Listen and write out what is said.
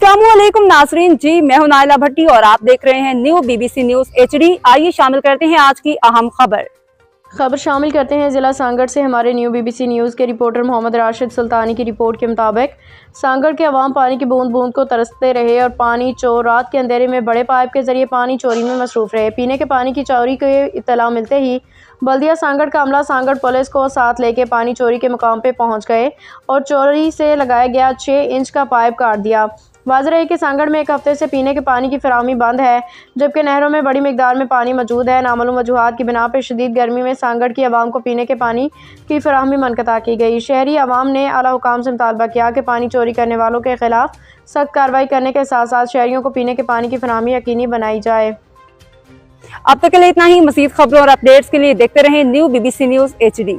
अस्सलामुअलैकुम नाजरीन जी, मैं हूं नाइला भट्टी और आप देख रहे हैं न्यू BBC न्यूज HD। आइए शामिल करते हैं आज की अहम खबर शामिल करते हैं जिला सांगड़ से हमारे न्यू BBC न्यूज़ के रिपोर्टर मोहम्मद राशिद सुल्तानी की रिपोर्ट के मुताबिक सांगड़ के अवाम पानी की बूंद बूंद को तरसते रहे और पानी चोर रात के अंधेरे में बड़े पाइप के जरिए पानी चोरी में मसरूफ रहे। पीने के पानी की चोरी की इत्तला मिलते ही बल्दिया सांगड़ का अमला सांगड़ पुलिस को साथ लेके पानी चोरी के मुकाम पे पहुंच गए और चोरी से लगाया गया 6 इंच का पाइप काट दिया। वाज़ेह है कि सांगड़ में एक हफ्ते से पीने के पानी की फराहमी बंद है, जबकि नहरों में बड़ी मिकदार में पानी मौजूद है। नामालूम वजूहात की बिना पर शदीद गर्मी में सांगड़ की आवाम को पीने के पानी की फराहमी मनक़ता की गई। शहरी आवाम ने आला हुकाम से मुतालबा किया कि पानी चोरी करने वालों के खिलाफ सख्त कार्रवाई करने के साथ साथ शहरियों को पीने के पानी की फराहमी यकीनी बनाई जाए। अब तक के लिए इतना ही। मज़ीद खबरों और अपडेट्स के लिए देखते रहें न्यू BBC न्यूज HD।